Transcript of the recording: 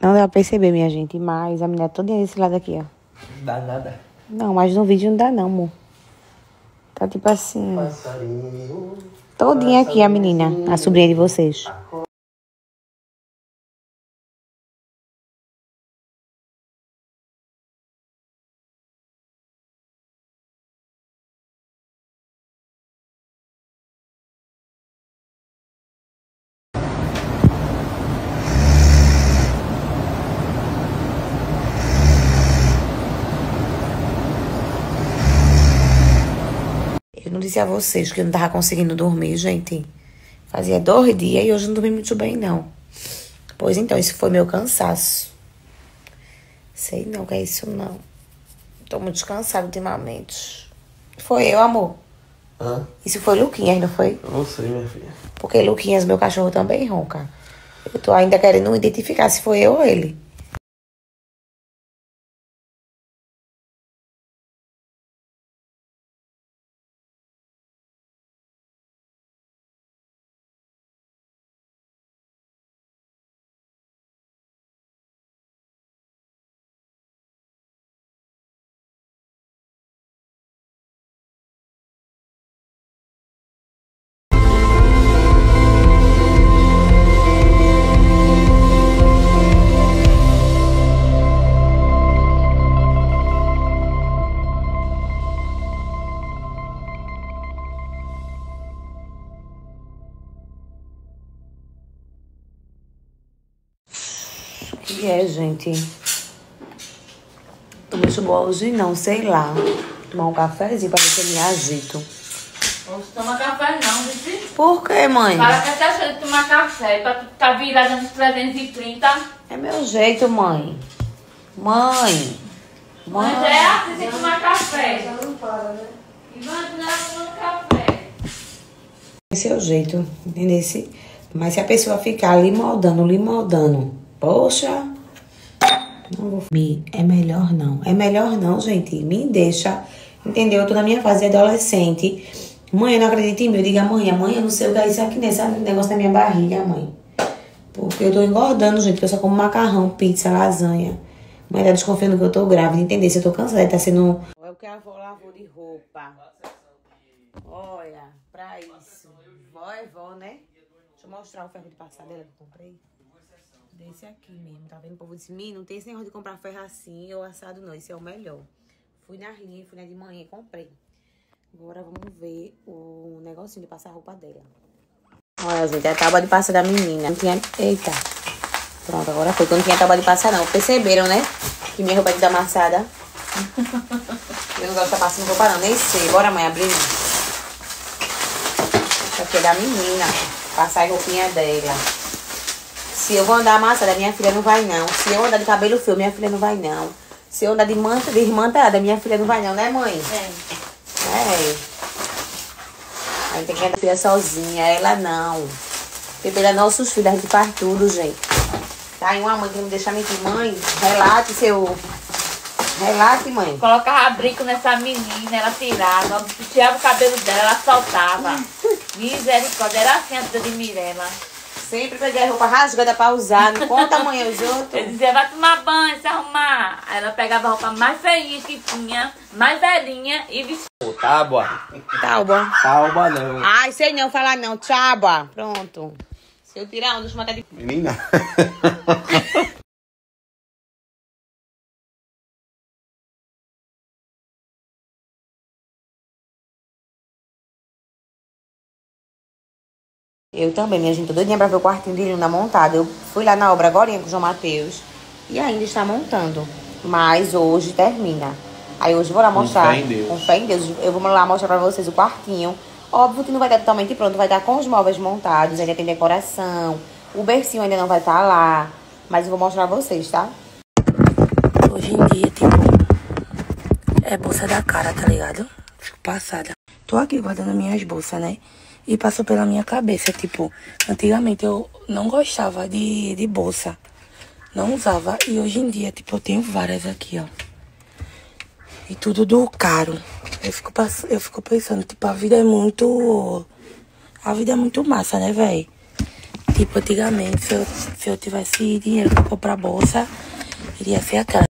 Não dá pra perceber, minha gente, mas a menina é toda desse lado aqui, ó. Não dá nada. Não, mas no vídeo não dá não, amor. Tá tipo assim... Passarinho. Todinha aqui a menina, a sobrinha de vocês. Eu não disse a vocês que eu não tava conseguindo dormir, gente. Fazia 2 dias e hoje não dormi muito bem, não. Pois então, isso foi meu cansaço. Sei não que é isso, não. Tô muito descansada ultimamente. Foi eu, amor. Hã? Isso foi Luquinhas, não foi? Eu não sei, minha filha. Porque Luquinhas, meu cachorro, também ronca. Eu tô ainda querendo identificar se foi eu ou ele. Que é, gente? Tô muito boa hoje, não, sei lá. Tomar um cafezinho pra ver se eu me agito. Não toma café não, viu? Por quê, mãe? Para que você acha de tomar café, pra tu ficar virada nos 330. É meu jeito, mãe. Mãe. Mas é assim, tem que tomar café. Já não para, né? E vai tomando café. Esse é o jeito, entendeu? Mas se a pessoa ficar lhe moldando, poxa, não vou. É melhor não. É melhor não, gente. Me deixa, entendeu? Eu tô na minha fase de adolescente. Mãe, eu não acredito em mim. Eu digo, mãe, eu não sei o que é isso aqui, nesse negócio da minha barriga, mãe. Porque eu tô engordando, gente, que eu só como macarrão, pizza, lasanha. Mãe tá desconfiando que eu tô grávida, entendeu? Se eu tô cansada, tá sendo... Olha o que a avó lavou de roupa. Olha, pra isso. Vó é vó, né? Deixa eu mostrar o ferro de passar dela que eu comprei. Desse aqui mesmo, tá vendo? O povo disse, não tem esse negócio de comprar ferro assim ou assado não, esse é o melhor. Fui na linha, fui na de manhã e comprei. Agora vamos ver o negocinho de passar a roupa dela. Olha, gente, é a tábua de passar da menina. Não tinha... Eita. Pronto, agora foi. Que eu não tinha tábua de passar, não. Perceberam, né? Que minha roupa é toda amassada. Eu não gosto de passando roupa, não. Nem sei. Bora, mãe, abrir. Isso aqui é da menina. Passar a roupinha dela. Se eu vou andar amassada, minha filha não vai, não. Se eu andar de cabelo fio, minha filha não vai, não. Se eu andar de manta, desmantelada, minha filha não vai, não. Né, mãe? É. Aí tem que andar filha sozinha. Ela não. Porque pela nossos filhos, a gente faz tudo, gente. Tá aí uma mãe que não deixa mentir. Mãe, relate, mãe. Colocava brinco nessa menina, ela tirava, tirava o cabelo dela, ela soltava. Misericórdia, era assim a vida de Mirella. Sempre peguei roupa rasgada pra usar. Não conta amanhã os outros. Eu dizia, vai tomar banho, se arrumar. Aí ela pegava a roupa mais feinha que tinha, mais velhinha e vestia. Tábua. Tábua. Tábua não. Ai, sei não falar não. Tábua. Pronto. Se eu tirar um, deixa eu matar de... Menina. Eu também, minha gente, tô doidinha pra ver o quartinho de Luna montado. Eu fui lá na obra agora com o João Matheus e ainda está montando. Mas hoje termina. Aí hoje eu vou lá mostrar. Com fé em Deus. Eu vou lá mostrar pra vocês o quartinho. Óbvio que não vai estar totalmente pronto, vai estar com os móveis montados, ainda tem decoração. O bercinho ainda não vai estar lá. Mas eu vou mostrar pra vocês, tá? Hoje em dia, tipo, é bolsa da cara, tá ligado? Fico passada. Tô aqui guardando minhas bolsas, né? E passou pela minha cabeça, tipo, antigamente eu não gostava de bolsa. Não usava. E hoje em dia, tipo, eu tenho várias aqui, ó. E tudo do caro. Eu fico pensando, tipo, a vida é muito massa, né, véi? Tipo, antigamente, se eu tivesse dinheiro pra comprar bolsa, iria ser aquela.